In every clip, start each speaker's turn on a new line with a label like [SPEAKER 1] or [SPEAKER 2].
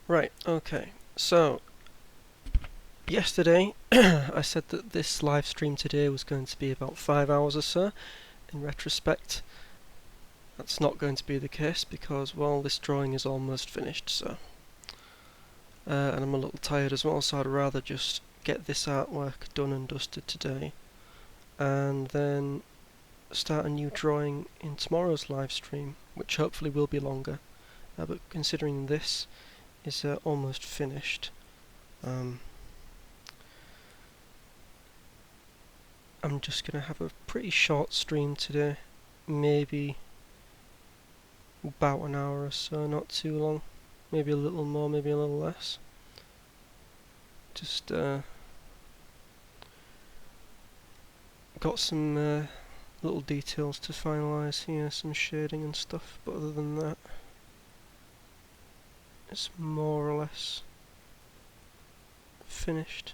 [SPEAKER 1] Right, okay. So, yesterday I said that this live stream today was going to be about 5 hours or so. In retrospect, that's not going to be the case because, well, this drawing is almost finished, so. And I'm a little tired as well, so I'd rather just get this artwork done and dusted today and then start a new drawing in tomorrow's live stream, which hopefully will be longer. But considering this is almost finished, um, I'm just going to have a pretty short stream today, maybe about an hour or so, not too long, maybe a little more, maybe a little less. Just got some little details to finalise here, some shading and stuff, but other than that, it's more or less finished.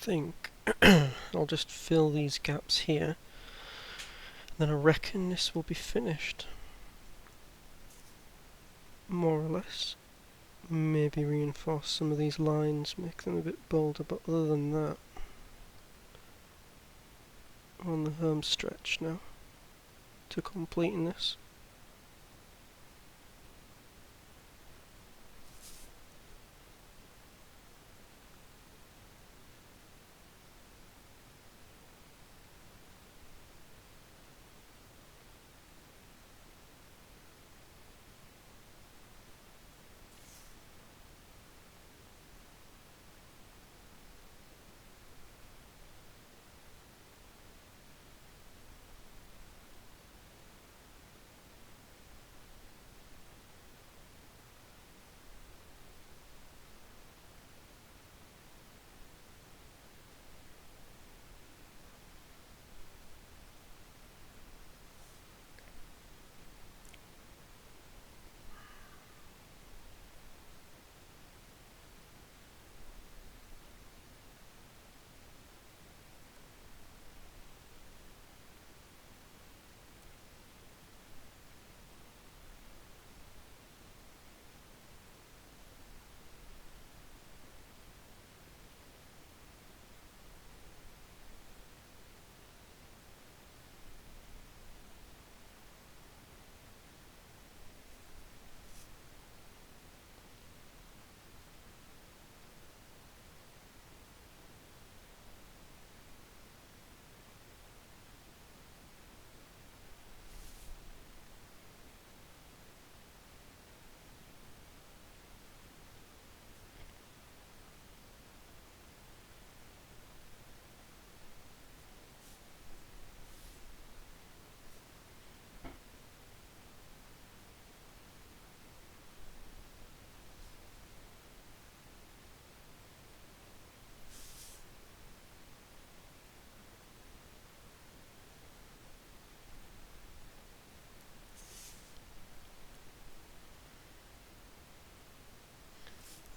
[SPEAKER 1] think I'll just fill these gaps here, and then I reckon this will be finished. More or less. Maybe reinforce some of these lines, make them a bit bolder, but other than that, we're on the home stretch now to completing this.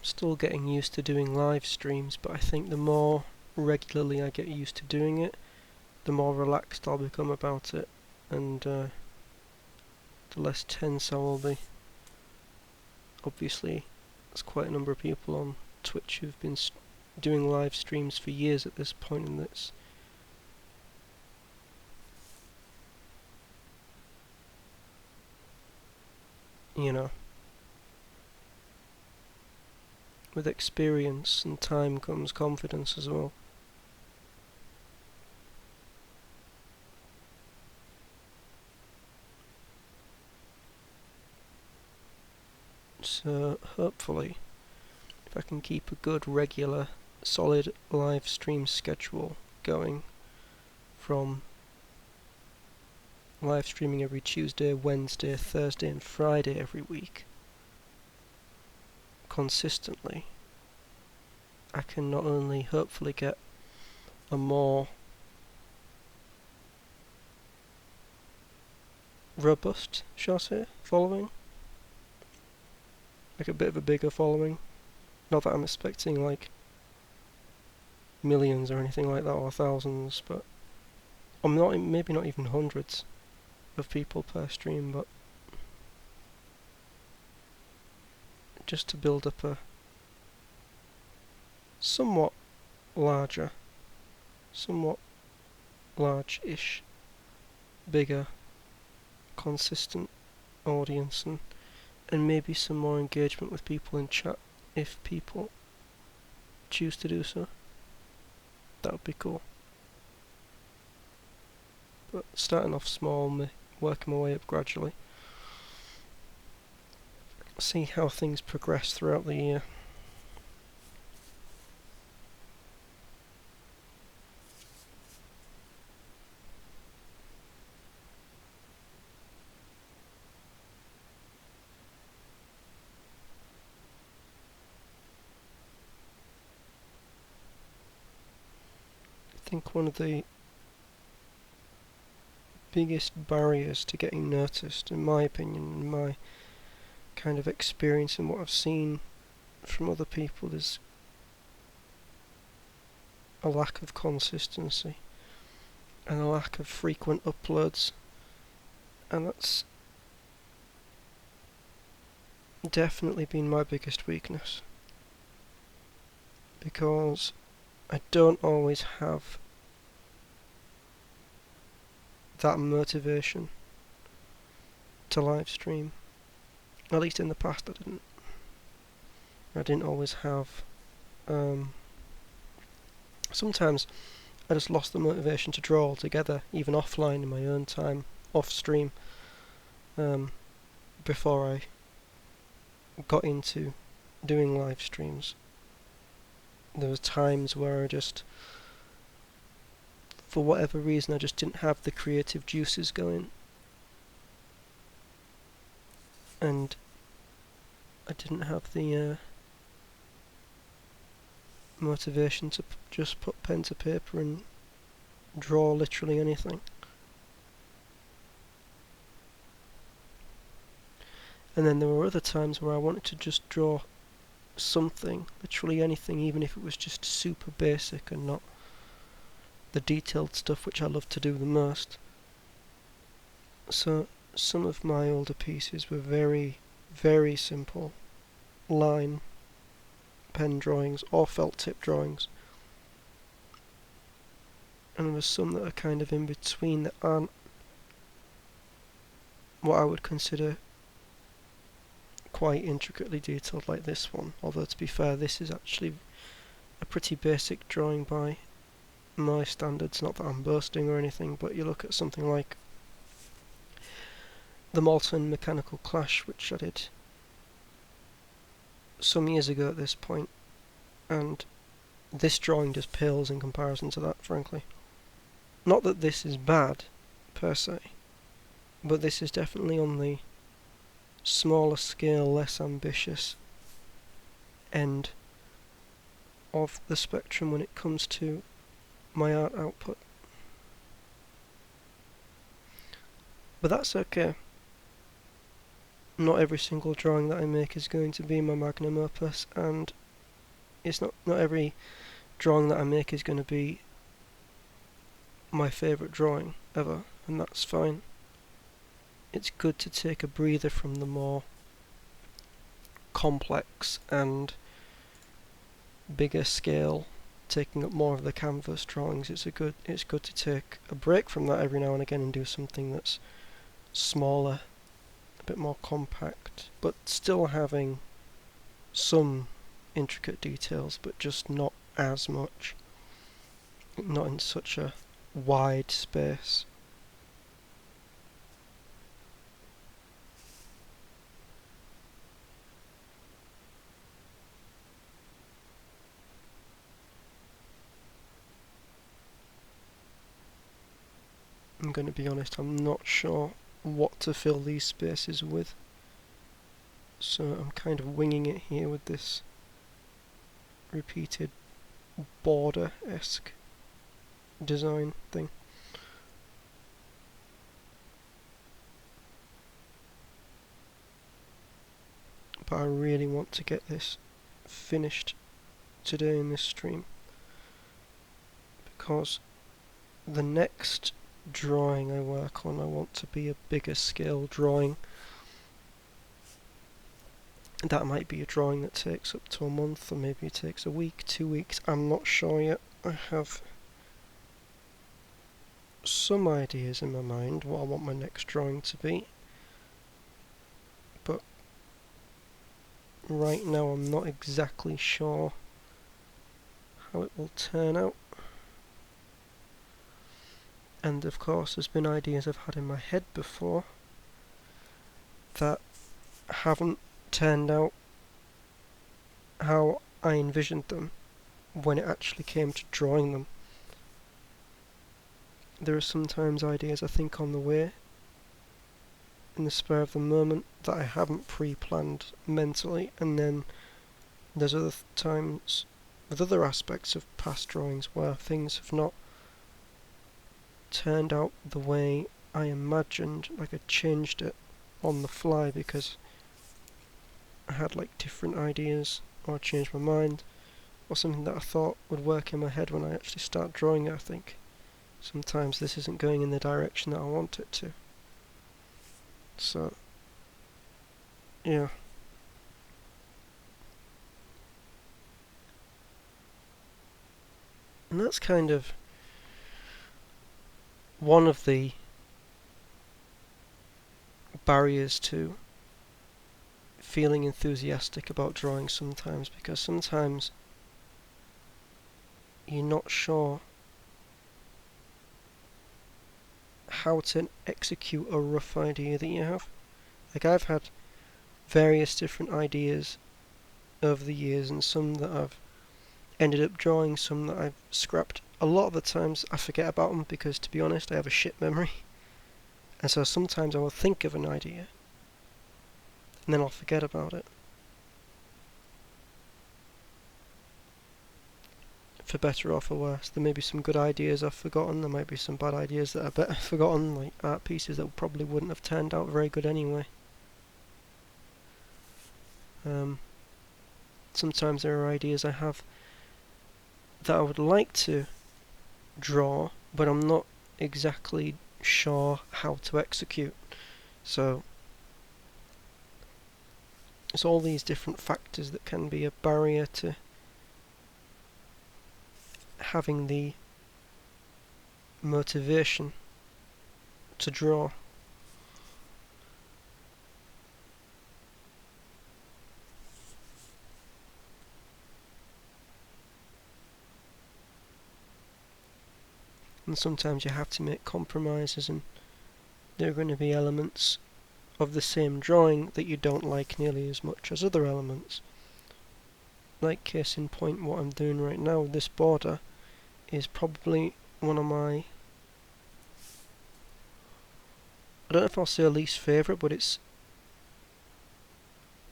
[SPEAKER 1] Still getting used to doing live streams, but I think the more regularly I get used to doing it, the more relaxed I'll become about it, and the less tense I will be. Obviously, there's quite a number of people on Twitch who've been doing live streams for years at this point, and it's you know, with experience and time comes confidence as well. So hopefully, if I can keep a good, regular, solid live stream schedule going, from live streaming every Tuesday, Wednesday, Thursday and Friday every week, consistently, I can not only hopefully get a more robust, shall I say, following, like a bit of a bigger following. Not that I'm expecting like millions or anything like that, or thousands, but I'm not, maybe not even hundreds of people per stream, but just to build up a somewhat larger, somewhat large-ish, bigger, consistent audience, and maybe some more engagement with people in chat if people choose to do so. That would be cool. But starting off small, working my way up gradually. See how things progress throughout the year. I think one of the biggest barriers to getting noticed, in my opinion, in my kind of experience and what I've seen from other people, is a lack of consistency and a lack of frequent uploads, and that's definitely been my biggest weakness, because I don't always have that motivation to live stream. At least in the past I didn't always have. Sometimes I just lost the motivation to draw altogether, even offline in my own time, off stream, before I got into doing live streams. There was times where I just, for whatever reason, I just didn't have the creative juices going, and I didn't have the motivation to just put pen to paper and draw literally anything. And then there were other times where I wanted to just draw something, literally anything, even if it was just super basic and not the detailed stuff which I love to do the most. So some of my older pieces were very, very simple line pen drawings or felt tip drawings, and there were some that are kind of in between that aren't what I would consider quite intricately detailed like this one, although to be fair this is actually a pretty basic drawing by my standards, not that I'm boasting or anything, but you look at something like the Molten Mechanical Clash, which I did some years ago at this point, and this drawing just pales in comparison to that, frankly. Not that this is bad per se, but this is definitely on the smaller scale, less ambitious end of the spectrum when it comes to my art output. But that's okay. Not every single drawing that I make is going to be my magnum opus, and it's not every drawing that I make is going to be my favourite drawing ever, and that's fine. It's good to take a breather from the more complex and bigger scale, taking up more of the canvas drawings. It's good to take a break from that every now and again and do something that's smaller, a bit more compact, but still having some intricate details, but just not as much, not in such a wide space. I'm going to be honest, I'm not sure what to fill these spaces with, so I'm kind of winging it here with this repeated border-esque design thing. But I really want to get this finished today in this stream, because the next drawing I work on, I want to be a bigger scale drawing. That might be a drawing that takes up to a month, or maybe it takes a week, 2 weeks, I'm not sure yet. I have some ideas in my mind what I want my next drawing to be, but right now I'm not exactly sure how it will turn out. And of course there's been ideas I've had in my head before that haven't turned out how I envisioned them when it actually came to drawing them. There are sometimes ideas I think on the way, in the spur of the moment, that I haven't pre-planned mentally, and then there's other times with other aspects of past drawings where things have not turned out the way I imagined, like I changed it on the fly because I had like different ideas, or I changed my mind, or something that I thought would work in my head when I actually start drawing it. I think sometimes this isn't going in the direction that I want it to. So, yeah. And that's kind of one of the barriers to feeling enthusiastic about drawing sometimes, because sometimes you're not sure how to execute a rough idea that you have. Like, I've had various different ideas over the years, and some that I've ended up drawing, some that I've scrapped. A lot of the times I forget about them because, to be honest, I have a shit memory. And so sometimes I will think of an idea and then I'll forget about it. For better or for worse. There may be some good ideas I've forgotten, there might be some bad ideas that are better forgotten, like art pieces that probably wouldn't have turned out very good anyway. Sometimes there are ideas I have that I would like to draw, but I'm not exactly sure how to execute. So it's all these different factors that can be a barrier to having the motivation to draw. And sometimes you have to make compromises, and there are going to be elements of the same drawing that you don't like nearly as much as other elements. Like, case in point, what I'm doing right now, this border is probably one of my, I don't know if I'll say least favourite, but it's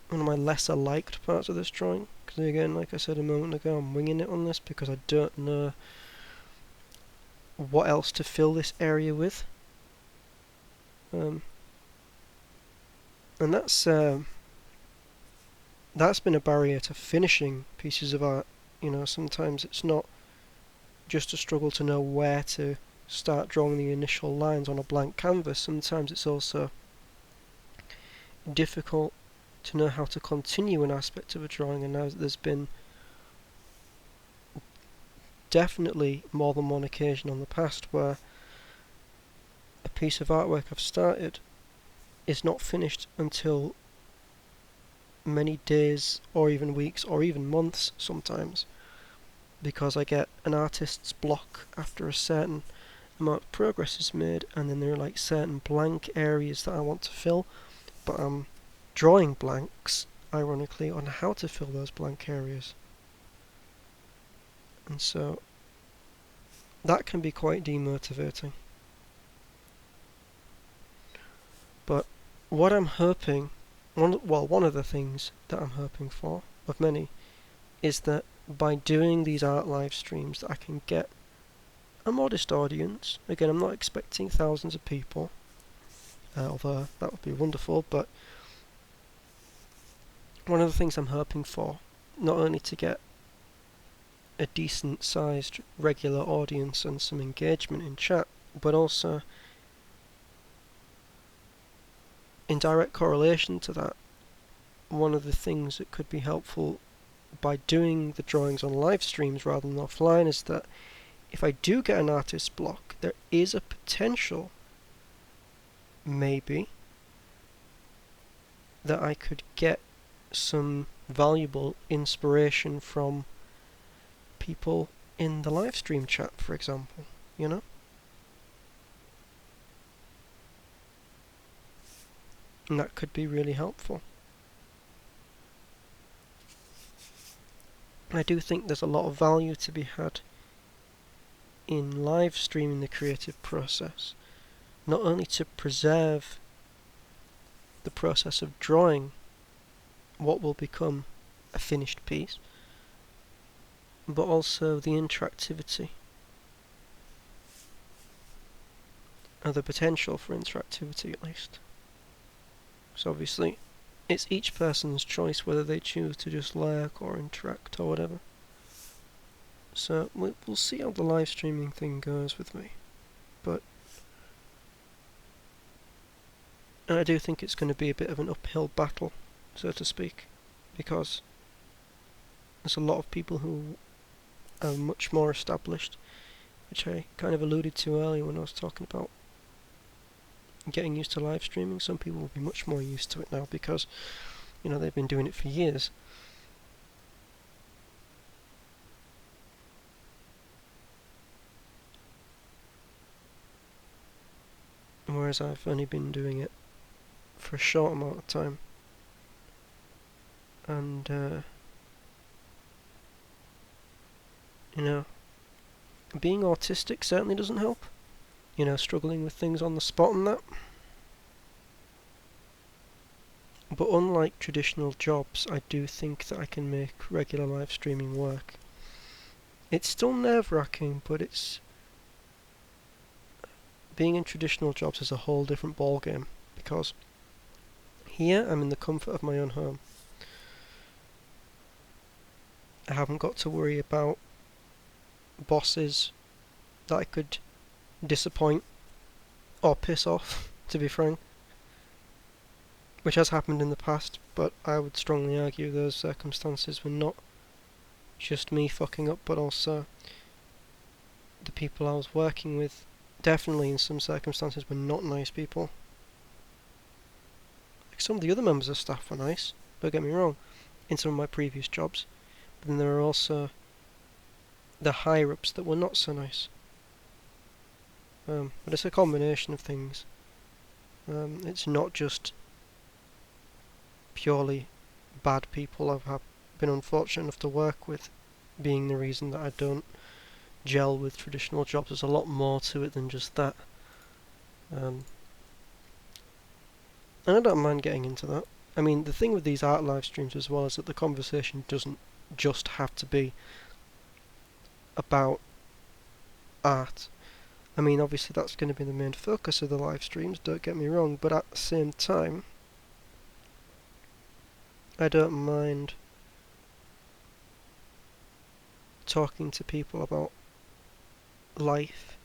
[SPEAKER 1] one of my lesser liked parts of this drawing. Because again, like I said a moment ago, I'm winging it on this because I don't know what else to fill this area with. And that's been a barrier to finishing pieces of art. You know, sometimes it's not just a struggle to know where to start drawing the initial lines on a blank canvas. Sometimes it's also difficult to know how to continue an aspect of a drawing, and now there's been definitely more than one occasion on the past where a piece of artwork I've started is not finished until many days or even weeks or even months sometimes, because I get an artist's block after a certain amount of progress is made, and then there are like certain blank areas that I want to fill, but I'm drawing blanks, ironically, on how to fill those blank areas. And so that can be quite demotivating. But what I'm hoping, one of the things that I'm hoping for, of many, is that by doing these art live streams that I can get a modest audience. Again, I'm not expecting thousands of people, although that would be wonderful, but one of the things I'm hoping for, not only to get a decent sized regular audience and some engagement in chat, but also in direct correlation to that, one of the things that could be helpful by doing the drawings on live streams rather than offline is that if I do get an artist block, there is a potential, maybe, that I could get some valuable inspiration from people in the live stream chat, for example, you know? And that could be really helpful. I do think there's a lot of value to be had in live streaming the creative process, not only to preserve the process of drawing what will become a finished piece, but also the interactivity, or the potential for interactivity at least. So obviously it's each person's choice whether they choose to just lurk or interact or whatever. So we'll see how the live streaming thing goes with me. But I do think it's going to be a bit of an uphill battle, so to speak, because there's a lot of people who are much more established, which I kind of alluded to earlier when I was talking about getting used to live streaming. Some people will be much more used to it now because, they've been doing it for years. Whereas I've only been doing it for a short amount of time. And, being autistic certainly doesn't help. Struggling with things on the spot and that. But unlike traditional jobs, I do think that I can make regular live streaming work. It's still nerve-wracking, but being in traditional jobs is a whole different ballgame, because here I'm in the comfort of my own home. I haven't got to worry about bosses that I could disappoint or piss off, to be frank, which has happened in the past, but I would strongly argue those circumstances were not just me fucking up, but also the people I was working with definitely in some circumstances were not nice people. Like, some of the other members of staff were nice, don't get me wrong, in some of my previous jobs, but then there are also the higher-ups that were not so nice. But it's a combination of things. It's not just purely bad people I've been unfortunate enough to work with being the reason that I don't gel with traditional jobs. There's a lot more to it than just that. And I don't mind getting into that. I mean, the thing with these art live streams as well is that the conversation doesn't just have to be about art. I mean, obviously that's going to be the main focus of the live streams, don't get me wrong, but at the same time, I don't mind talking to people about life,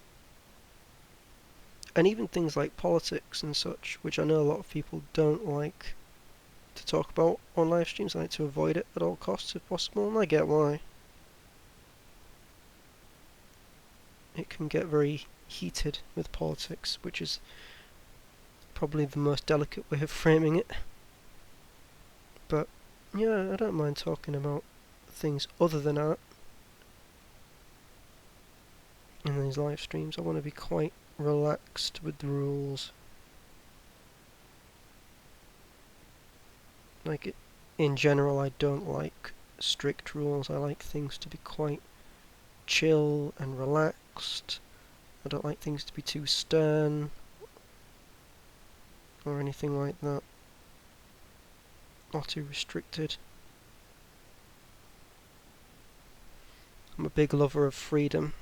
[SPEAKER 1] and even things like politics and such, which I know a lot of people don't like to talk about on live streams. I like to avoid it at all costs if possible, and I get why. It can get very heated with politics, which is probably the most delicate way of framing it. But yeah, I don't mind talking about things other than art in these live streams. I want to be quite relaxed with the rules. Like, in general, I don't like strict rules. I like things to be quite chill and relaxed. I don't like things to be too stern or anything like that, or too restricted. I'm a big lover of freedom,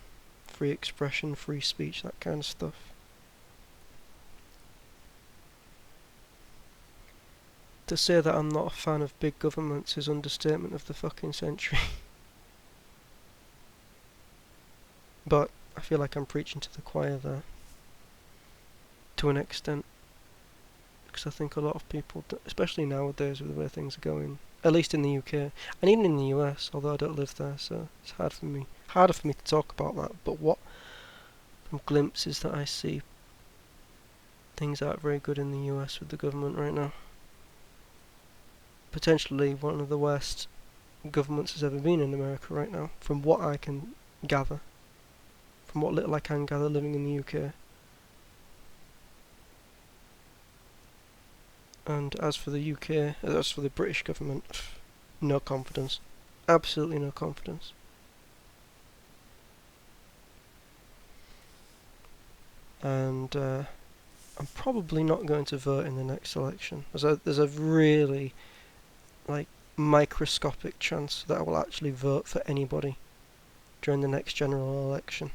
[SPEAKER 1] free expression, free speech, that kind of stuff. To say that I'm not a fan of big governments is understatement of the fucking century. But I feel like I'm preaching to the choir there, to an extent, because I think a lot of people, especially nowadays with the way things are going, at least in the UK, and even in the US, although I don't live there, so it's harder for me to talk about that, but from glimpses that I see, things aren't very good in the US with the government right now. Potentially one of the worst governments has ever been in America right now, from what I can gather, from what little I can gather living in the UK. And as for the British government, no confidence. Absolutely no confidence. And I'm probably not going to vote in the next election. There's a really, microscopic chance that I will actually vote for anybody during the next general election.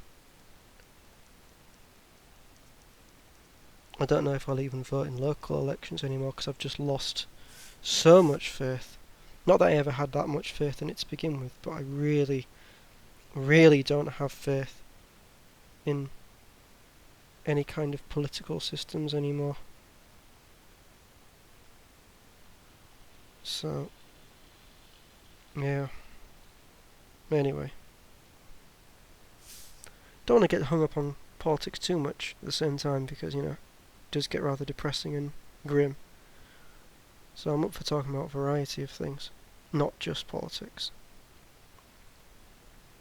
[SPEAKER 1] I don't know if I'll even vote in local elections anymore, because I've just lost so much faith. Not that I ever had that much faith in it to begin with, but I really really don't have faith in any kind of political systems anymore. So, yeah. Anyway. Don't want to get hung up on politics too much at the same time because, it does get rather depressing and grim. So I'm up for talking about a variety of things, not just politics.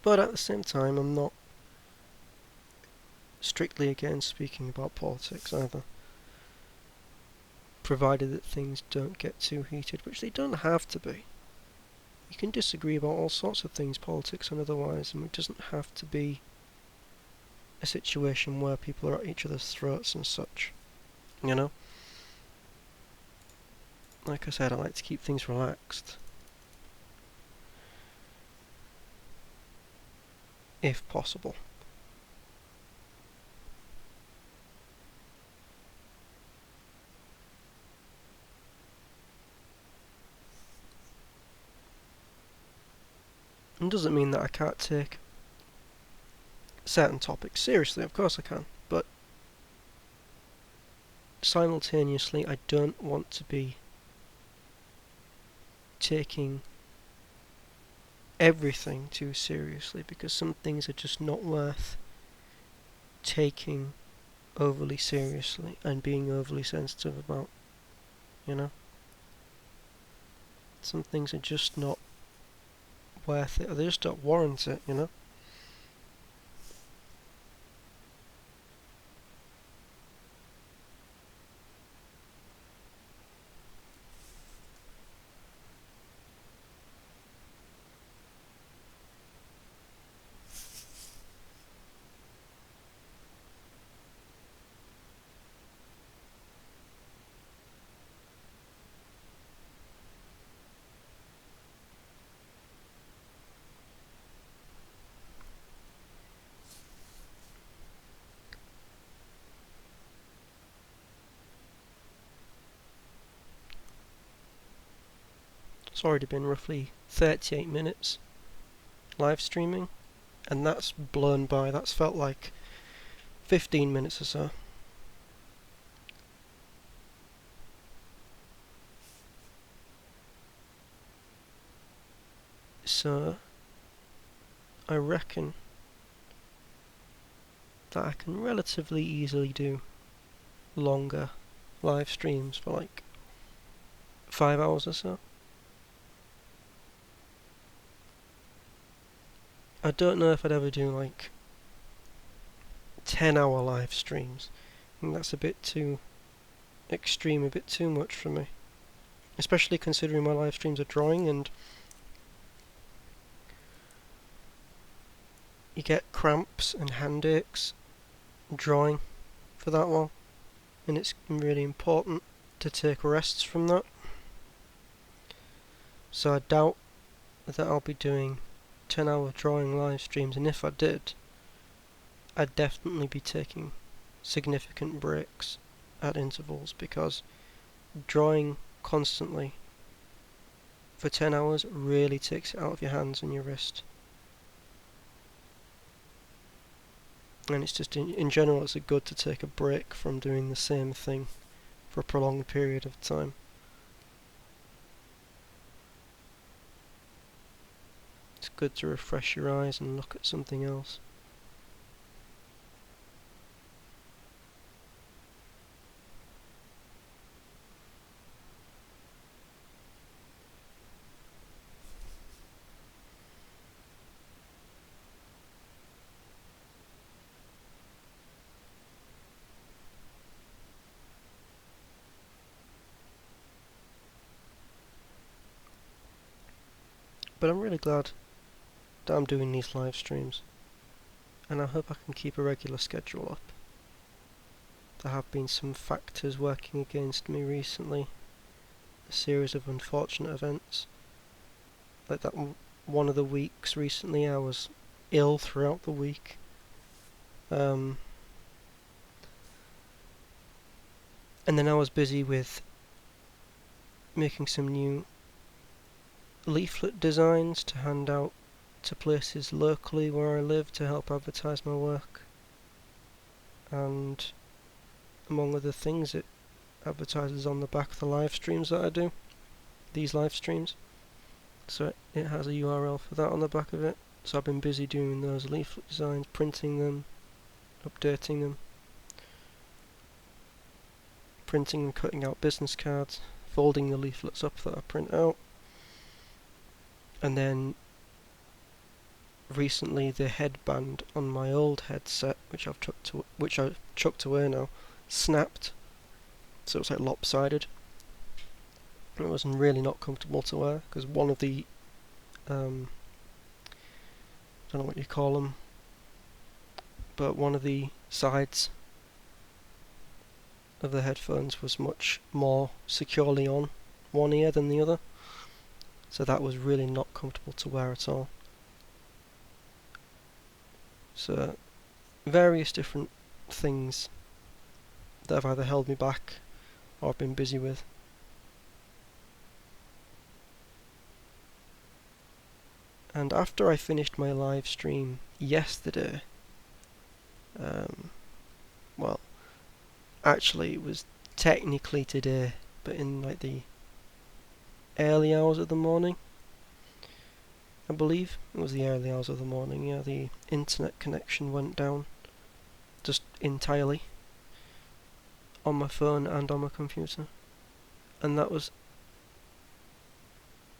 [SPEAKER 1] But at the same time, I'm not strictly against speaking about politics either, provided that things don't get too heated, which they don't have to be. You can disagree about all sorts of things, politics and otherwise, and it doesn't have to be a situation where people are at each other's throats and such, you know? Like I said, I like to keep things relaxed, if possible. It doesn't mean that I can't take certain topics seriously, of course I can, but simultaneously I don't want to be taking everything too seriously, because some things are just not worth taking overly seriously and being overly sensitive about, you know? Some things are just not worth it, or they just don't warrant it, you know? It's already been roughly 38 minutes live streaming, and that's blown by. That's felt like 15 minutes or so. So, I reckon that I can relatively easily do longer live streams for like 5 hours or so. I don't know if I'd ever do like 10-hour live streams. I think that's a bit too extreme, a bit too much for me. Especially considering my live streams are drawing and you get cramps and hand aches drawing for that long, and it's really important to take rests from that. So I doubt that I'll be doing 10-hour drawing live streams, and if I did, I'd definitely be taking significant breaks at intervals, because drawing constantly for 10 hours really takes it out of your hands and your wrist. And it's just, in general, it's good to take a break from doing the same thing for a prolonged period of time. It's good to refresh your eyes and look at something else. But I'm really glad that I'm doing these live streams, and I hope I can keep a regular schedule up. There have been some factors working against me recently, a series of unfortunate events, like that one of the weeks recently I was ill throughout the week. And then I was busy with making some new leaflet designs to hand out to places locally where I live to help advertise my work, and among other things it advertises on the back of the live streams that I do, these live streams, so it has a URL for that on the back of it. So I've been busy doing those leaflet designs, printing them, updating them, printing and cutting out business cards, folding the leaflets up that I print out, and then recently the headband on my old headset, which I've chucked away now, snapped, so it was like lopsided. It was really not comfortable to wear because one of the I don't know what you call them, but one of the sides of the headphones was much more securely on one ear than the other, so that was really not comfortable to wear at all. So various different things that have either held me back or I've been busy with. And after I finished my live stream yesterday, well, actually it was technically today, but in like the early hours of the morning, I believe it was the early hours of the morning. Yeah, the internet connection went down just entirely on my phone and on my computer, and that was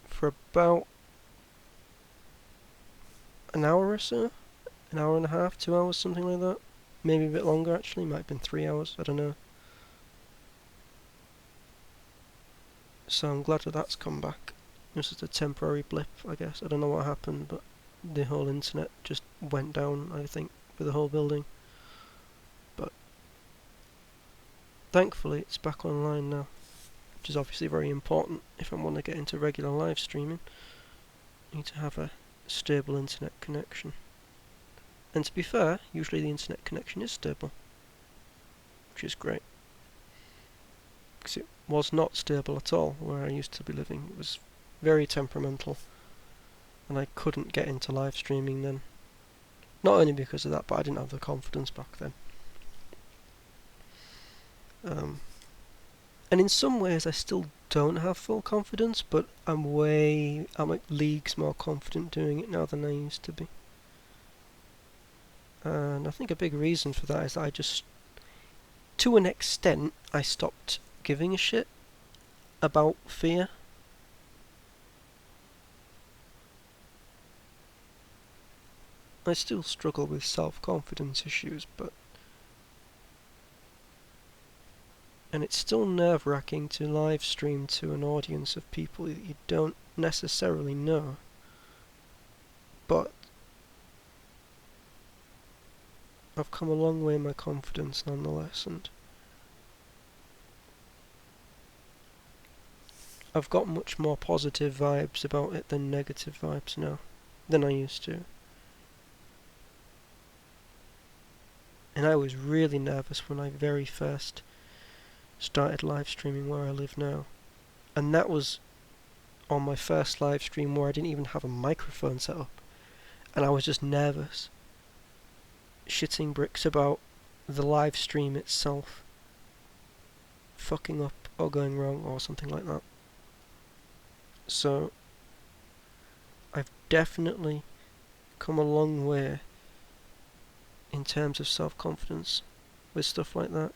[SPEAKER 1] for about an hour or so, an hour and a half, 2 hours, something like that. Maybe a bit longer actually, might have been 3 hours, I don't know. So I'm glad that that's come back. It was just a temporary blip, I guess. I don't know what happened, but the whole internet just went down, I think, for the whole building. But thankfully it's back online now, which is obviously very important if I want to get into regular live streaming. I need to have a stable internet connection. And to be fair, usually the internet connection is stable, which is great. Because it was not stable at all where I used to be living. It was very temperamental, and I couldn't get into live streaming then. Not only because of that, but I didn't have the confidence back then. And in some ways I still don't have full confidence, but I'm like leagues more confident doing it now than I used to be. And I think a big reason for that is that I just, to an extent, I stopped giving a shit about fear. I still struggle with self-confidence issues, and it's still nerve-wracking to live stream to an audience of people that you don't necessarily know, but I've come a long way in my confidence nonetheless, and I've got much more positive vibes about it than negative vibes now, than I used to. And I was really nervous when I very first started live streaming where I live now. And that was on my first live stream where I didn't even have a microphone set up. And I was just nervous, shitting bricks about the live stream itself fucking up or going wrong or something like that. So I've definitely come a long way in terms of self-confidence with stuff like that.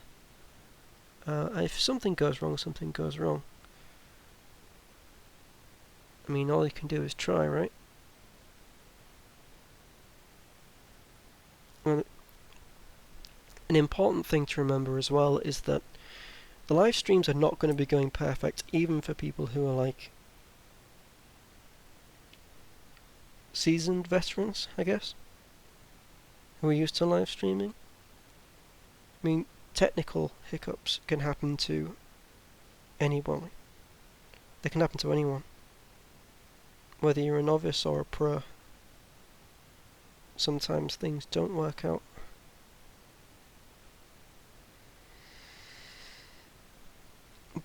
[SPEAKER 1] If something goes wrong, something goes wrong. I mean, all you can do is try, right? Well, an important thing to remember as well is that the live streams are not going to be going perfect, even for people who are like seasoned veterans, I guess, who are used to live streaming. I mean, technical hiccups can happen to anyone. They can happen to anyone, whether you're a novice or a pro. Sometimes things don't work out.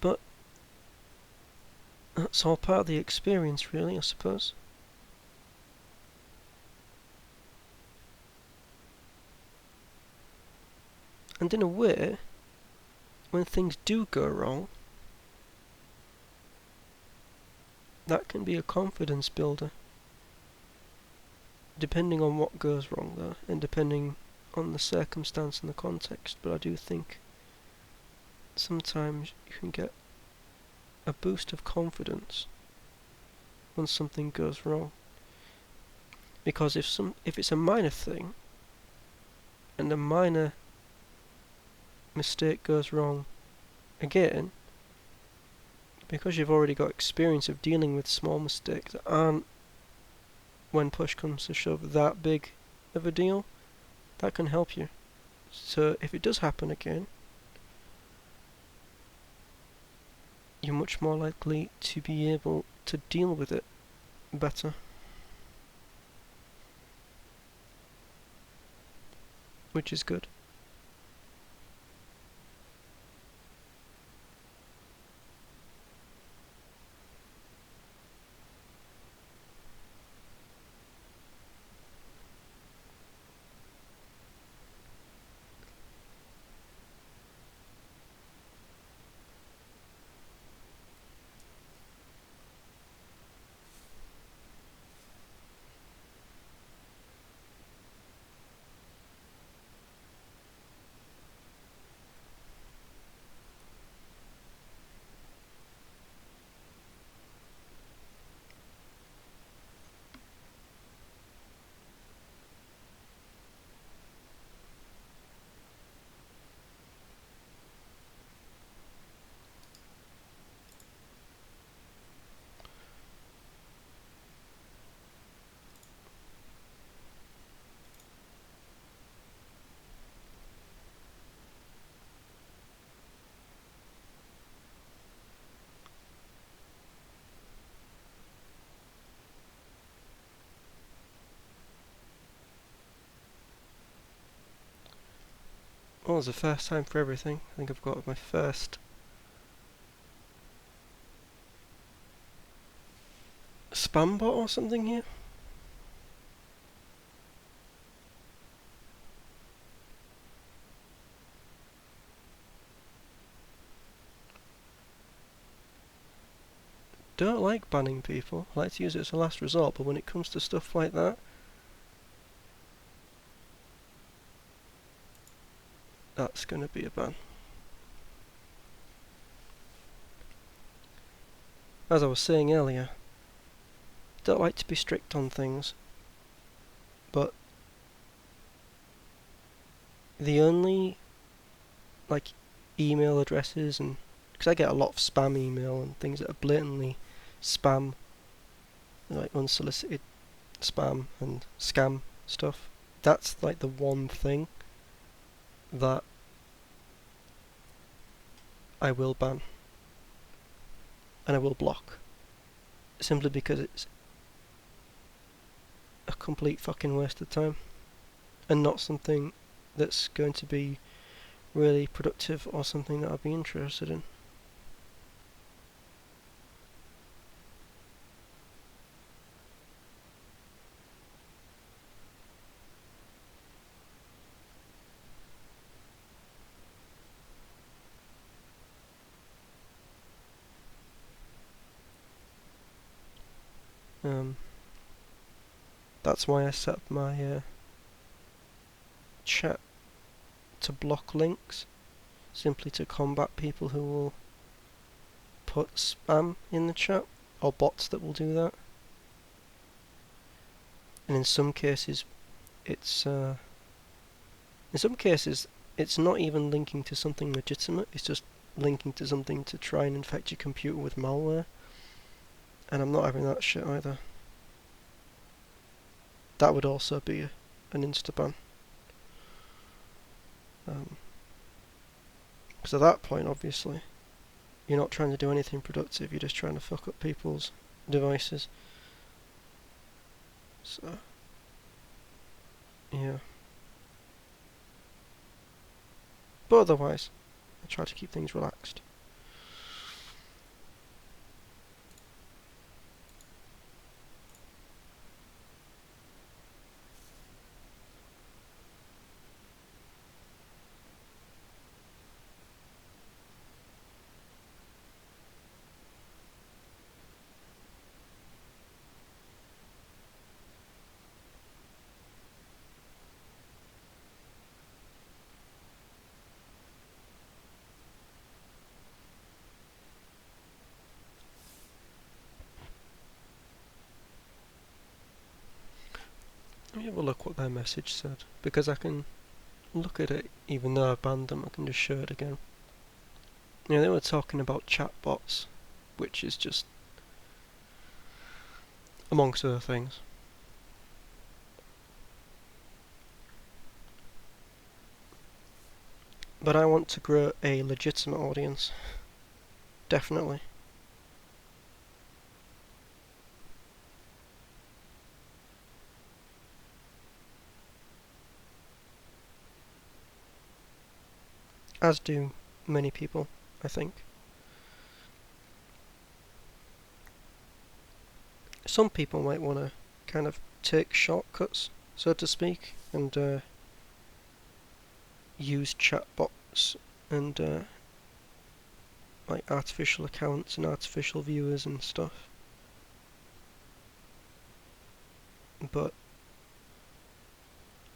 [SPEAKER 1] But that's all part of the experience, really, I suppose. And in a way, when things do go wrong, that can be a confidence builder. Depending on what goes wrong though, and depending on the circumstance and the context, but I do think sometimes you can get a boost of confidence when something goes wrong. Because if it's a minor thing, and a minor mistake goes wrong again, because you've already got experience of dealing with small mistakes that aren't, when push comes to shove, that big of a deal, that can help you. So if it does happen again, you're much more likely to be able to deal with it better. Which is good. Well, it's the first time for everything. I think I've got my first spam bot or something here. Don't like banning people. I like to use it as a last resort, but when it comes to stuff like that, that's going to be a ban. As I was saying earlier, don't like to be strict on things, but the only email addresses, and because I get a lot of spam email and things that are blatantly spam, like unsolicited spam and scam stuff, that's like the one thing that I will ban and I will block, simply because it's a complete fucking waste of time and not something that's going to be really productive or something that I'd be interested in. That's why I set up my chat to block links, simply to combat people who will put spam in the chat, or bots that will do that. And in some cases it's not even linking to something legitimate, it's just linking to something to try and infect your computer with malware. And I'm not having that shit either. That would also be an insta-ban. Because at that point, obviously, you're not trying to do anything productive, you're just trying to fuck up people's devices. So, yeah. But otherwise, I try to keep things relaxed. have a look what their message said, because I can look at it even though I've banned them. I can just show it again. Yeah, they were talking about chatbots, which is just amongst other things. But I want to grow a legitimate audience. Definitely. As do many people, I think. Some people might want to kind of take shortcuts, so to speak, and use chatbots and like artificial accounts and artificial viewers and stuff. But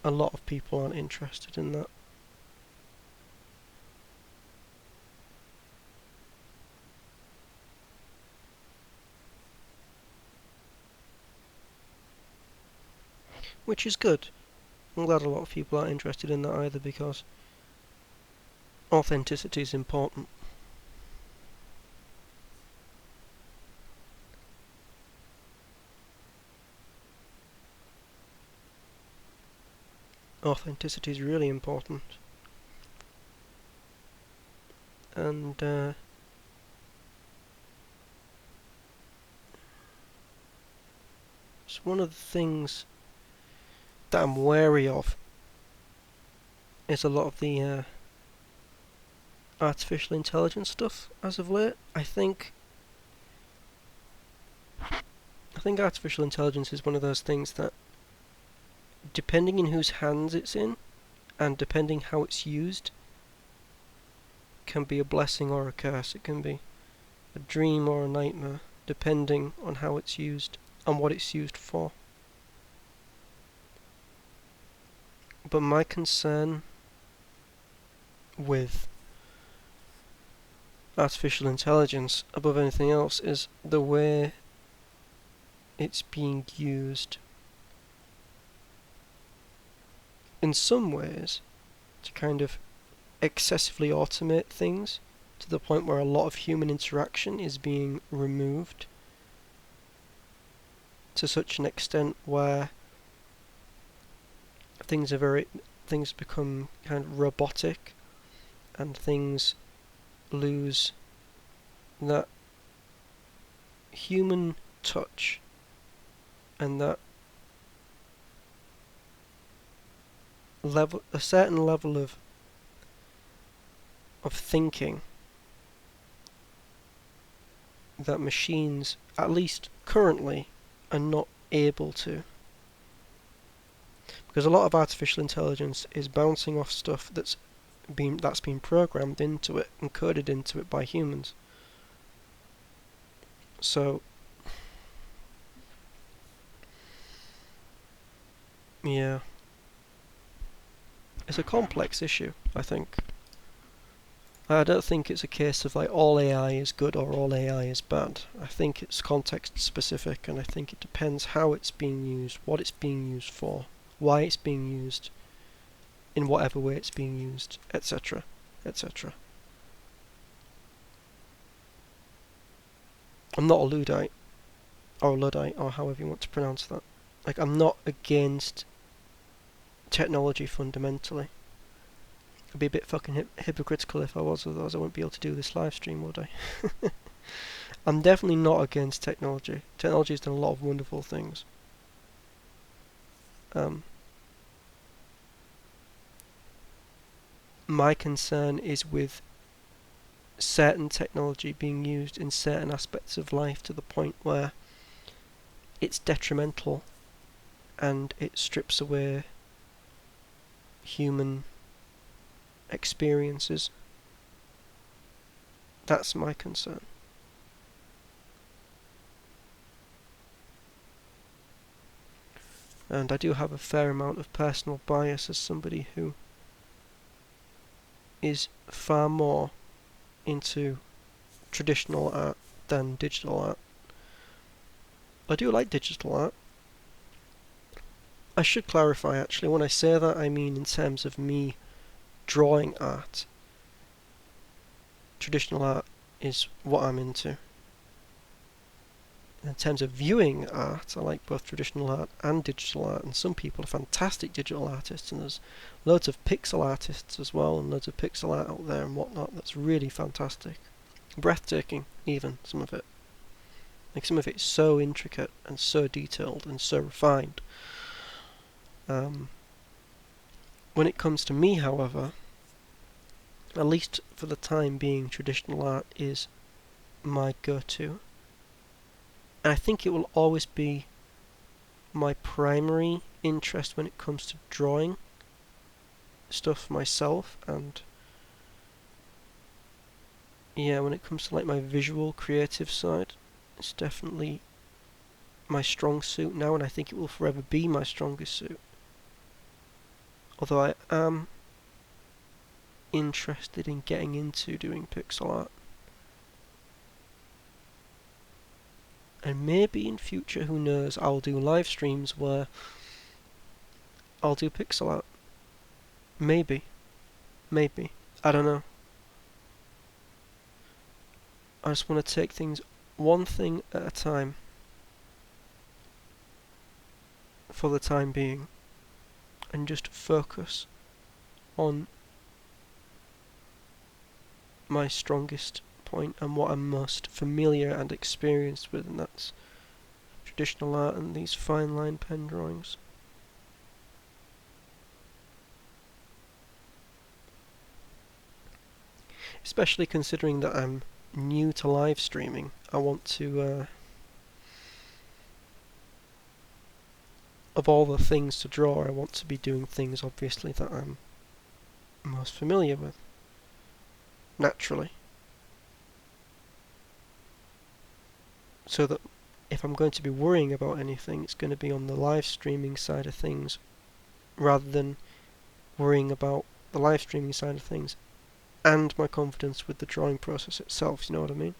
[SPEAKER 1] a lot of people aren't interested in that. Which is good. I'm glad a lot of people aren't interested in that either, because authenticity is important. Authenticity is really important. And it's one of the things that I'm wary of is a lot of the artificial intelligence stuff as of late. I think artificial intelligence is one of those things that, depending in whose hands it's in, and depending how it's used, can be a blessing or a curse. It can be a dream or a nightmare, depending on how it's used and what it's used for. But my concern with artificial intelligence, above anything else, is the way it's being used in some ways to kind of excessively automate things to the point where a lot of human interaction is being removed to such an extent where things become kind of robotic, and things lose that human touch and that a certain level of thinking that machines, at least currently, are not able to. Because a lot of artificial intelligence is bouncing off stuff that's been programmed into it and coded into it by humans. So yeah, it's a complex issue, I think. I don't think it's a case of like all AI is good or all AI is bad. I think it's context specific, and I think it depends how it's being used, what it's being used for, why it's being used, in whatever way it's being used, etc., etc. I'm not a Luddite, or Luddite, or however you want to pronounce that. Like, I'm not against technology fundamentally. I'd be a bit fucking hypocritical if I was, otherwise I wouldn't be able to do this live stream, would I? I'm definitely not against technology. Technology has done a lot of wonderful things. My concern is with certain technology being used in certain aspects of life to the point where it's detrimental and it strips away human experiences. That's my concern. And I do have a fair amount of personal bias as somebody who is far more into traditional art than digital art. I do like digital art. I should clarify actually, when I say that I mean in terms of me drawing art. Traditional art is what I'm into. In terms of viewing art, I like both traditional art and digital art, and some people are fantastic digital artists, and there's loads of pixel artists as well, and loads of pixel art out there and whatnot that's really fantastic. Breathtaking, even, some of it. Like, some of it's so intricate and so detailed and so refined. When it comes to me, however, at least for the time being, traditional art is my go-to. And I think it will always be my primary interest when it comes to drawing stuff myself, and yeah, when it comes to like my visual creative side, it's definitely my strong suit now, and I think it will forever be my strongest suit. Although I am interested in getting into doing pixel art, and maybe in future, who knows, I'll do live streams where I'll do pixel art. Maybe, I don't know. I just want to take things one thing at a time for the time being, and just focus on my strongest point and what I'm most familiar and experienced with, and that's traditional art and these fine line pen drawings. Especially considering that I'm new to live streaming, I want to, of all the things to draw, I want to be doing things obviously that I'm most familiar with, naturally. So that if I'm going to be worrying about anything, it's going to be on the live streaming side of things, rather than worrying about the live streaming side of things and my confidence with the drawing process itself, you know what I mean?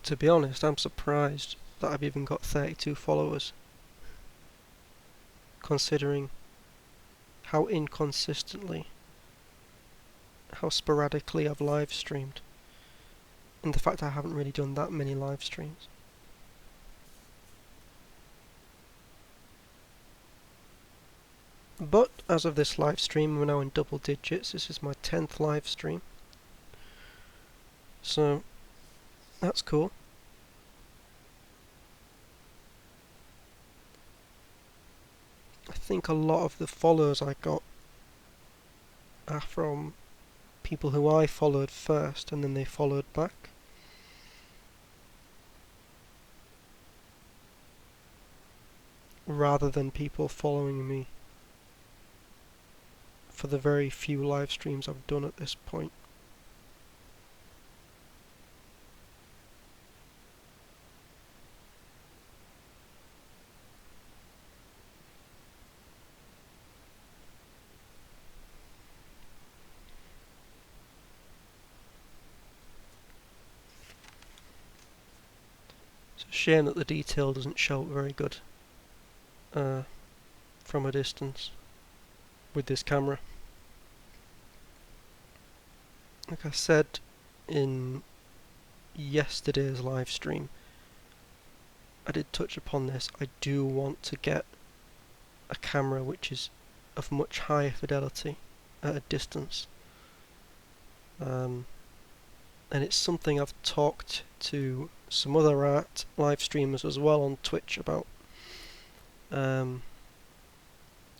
[SPEAKER 1] To be honest, I'm surprised that I've even got 32 followers, considering how inconsistently, how sporadically I've live streamed, and the fact I haven't really done that many live streams. But as of this live stream, we're now in double digits. This is my 10th live stream, so that's cool. I think a lot of the followers I got are from people who I followed first and then they followed back. Rather than people following me for the very few live streams I've done at this point. It's a shame that the detail doesn't show up very good from a distance with this camera. Like I said in yesterday's live stream, I did touch upon this. I do want to get a camera which is of much higher fidelity at a distance. and it's something I've talked to some other art live streamers as well on Twitch about, and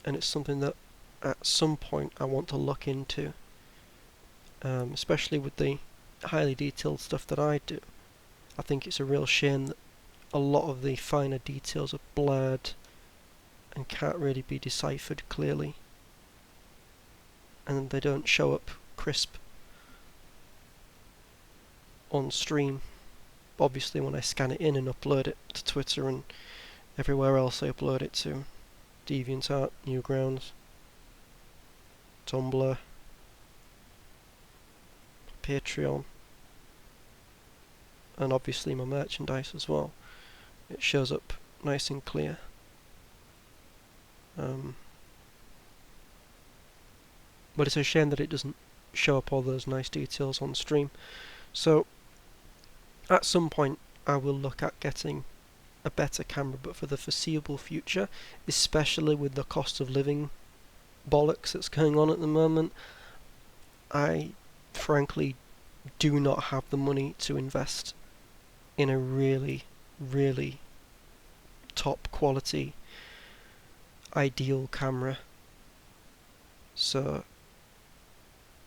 [SPEAKER 1] it's something that at some point I want to look into, especially with the highly detailed stuff that I do. I think it's a real shame that a lot of the finer details are blurred and can't really be deciphered clearly, and they don't show up crisp on stream. Obviously when I scan it in and upload it to Twitter and everywhere else I upload it to, DeviantArt, Newgrounds, Tumblr, Patreon, and obviously my merchandise as well, it shows up nice and clear. But it's a shame that it doesn't show up all those nice details on stream. So at some point I will look at getting a better camera, but for the foreseeable future, especially with the cost of living bollocks that's going on at the moment, I frankly do not have the money to invest in a really, really top quality ideal camera. So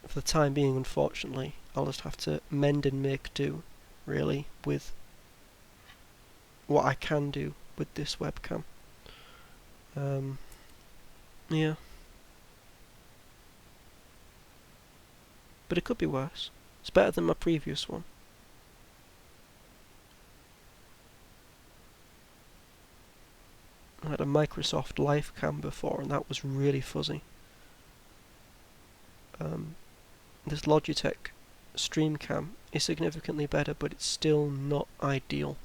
[SPEAKER 1] for the time being, unfortunately, I'll just have to mend and make do, really, with what I can do with this webcam. Yeah. But it could be worse. It's better than my previous one. I had a Microsoft LifeCam before, and that was really fuzzy. This Logitech StreamCam is significantly better, but it's still not ideal.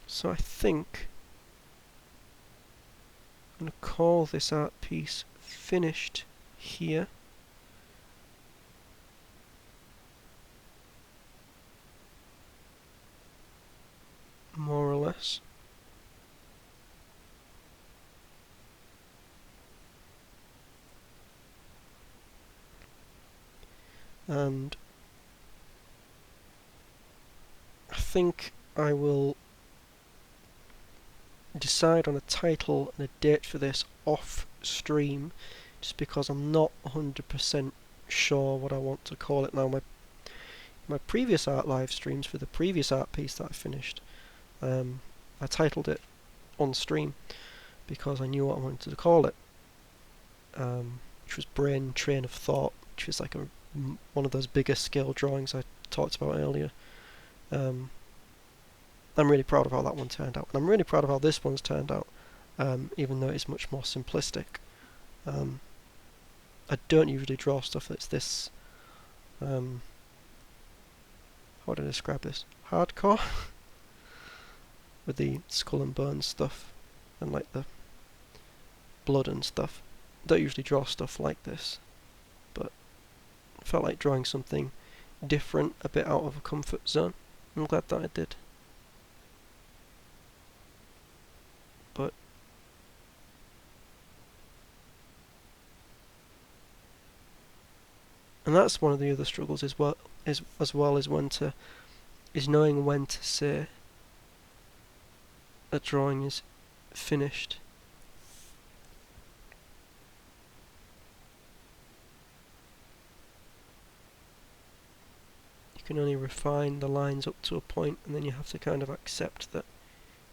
[SPEAKER 1] So I think I'm going to call this art piece finished here. More or less. And I think I will decide on a title and a date for this off stream, just because I'm not 100% sure what I want to call it now. My previous art live streams for the previous art piece that I finished, I titled it on stream because I knew what I wanted to call it, which was Brain Train of Thought, which was like one of those bigger scale drawings I talked about earlier. I'm really proud of how that one turned out, and I'm really proud of how this one's turned out, even though it's much more simplistic. I don't usually draw stuff that's this, how would I describe this? Hardcore? With the skull and bones stuff, and like the blood and stuff. I don't usually draw stuff like this, but I felt like drawing something different, a bit out of a comfort zone. I'm glad that I did. But and that's one of the other struggles as well is knowing when to say a drawing is finished. You can only refine the lines up to a point, and then you have to kind of accept that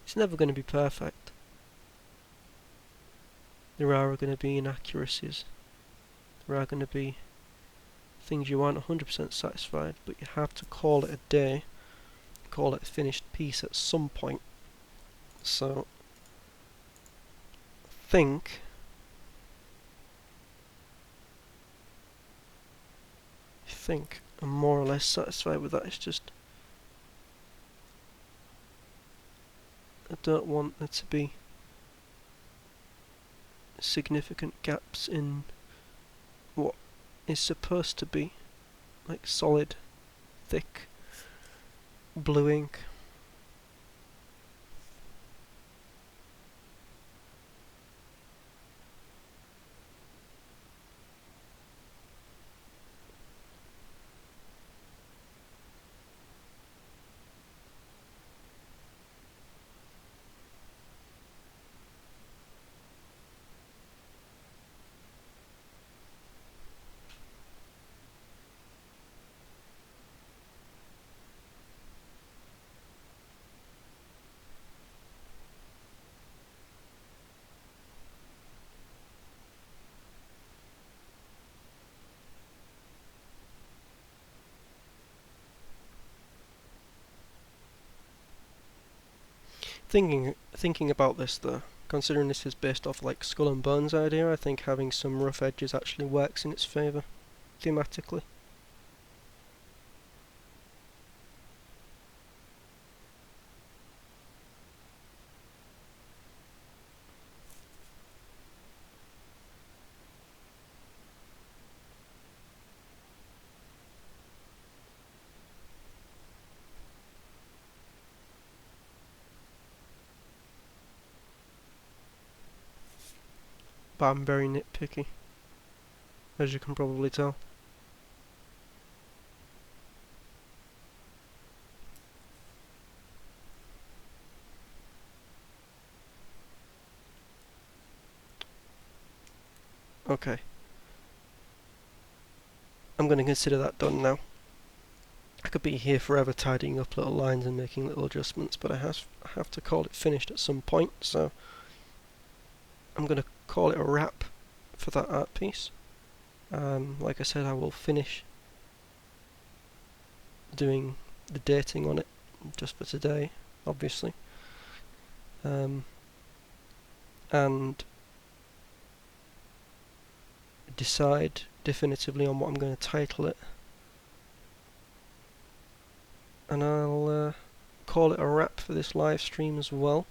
[SPEAKER 1] it's never going to be perfect. There are going to be inaccuracies. There are going to be things you aren't 100% satisfied, but you have to call it a day, call it a finished piece at some point. So I think I'm more or less satisfied with that. It's just I don't want there to be significant gaps in what is supposed to be like solid, thick blue ink. Thinking about this though, considering this is based off like Skull and Bones idea, I think having some rough edges actually works in its favour, thematically. But I'm very nitpicky, as you can probably tell. Okay. I'm going to consider that done now. I could be here forever tidying up little lines and making little adjustments, but I have to call it finished at some point, so I'm going to call it a wrap for that art piece. Like I said, I will finish doing the dating on it just for today, obviously. And decide definitively on what I'm going to title it. And I'll call it a wrap for this live stream as well.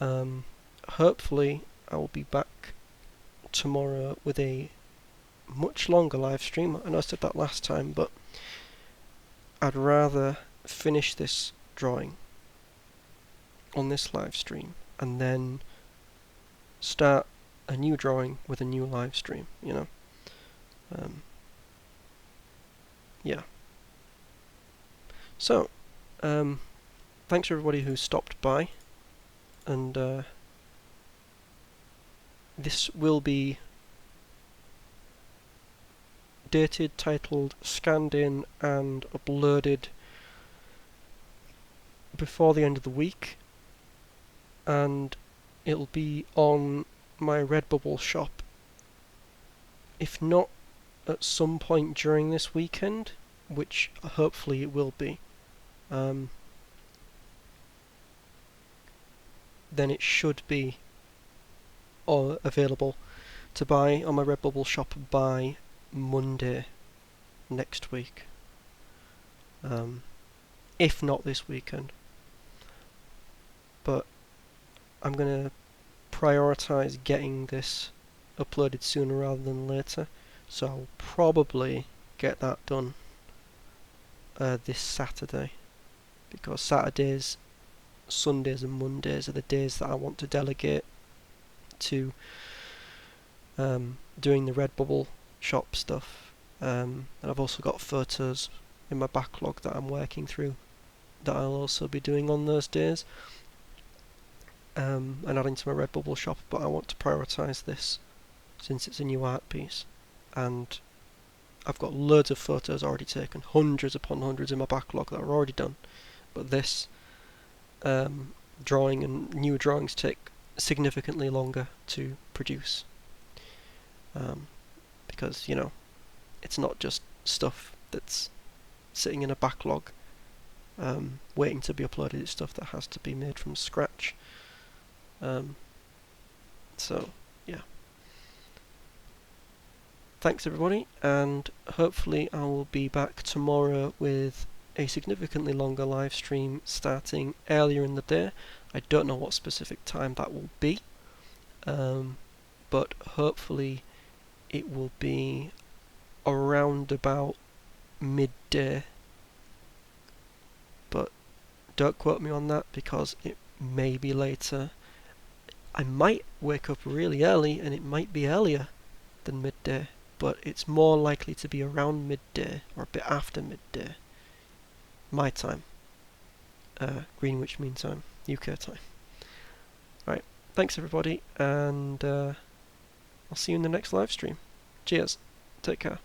[SPEAKER 1] Hopefully I will be back tomorrow with a much longer live stream. I know I said that last time, but I'd rather finish this drawing on this live stream and then start a new drawing with a new live stream, you know. Yeah. So, thanks everybody who stopped by, and this will be dated, titled, scanned in and uploaded before the end of the week, and it'll be on my Redbubble shop, if not at some point during this weekend, which hopefully it will be. Then it should be available to buy on my Redbubble shop by Monday next week, if not this weekend. But I'm going to prioritise getting this uploaded sooner rather than later, so I'll probably get that done this Saturday, because Saturdays, Sundays and Mondays are the days that I want to delegate to doing the Redbubble shop stuff, and I've also got photos in my backlog that I'm working through that I'll also be doing on those days, and adding to my Redbubble shop, but I want to prioritise this since it's a new art piece, and I've got loads of photos already taken, hundreds upon hundreds in my backlog that are already done, but this drawing and new drawings take significantly longer to produce, because, you know, it's not just stuff that's sitting in a backlog waiting to be uploaded, it's stuff that has to be made from scratch. So, yeah. Thanks everybody, and hopefully I will be back tomorrow with a significantly longer live stream starting earlier in the day. I don't know what specific time that will be, but hopefully it will be around about midday, but don't quote me on that because it may be later. I might wake up really early and it might be earlier than midday, but it's more likely to be around midday or a bit after midday, my time, Greenwich Mean Time, UK time. Right, thanks everybody, and I'll see you in the next live stream. Cheers, take care.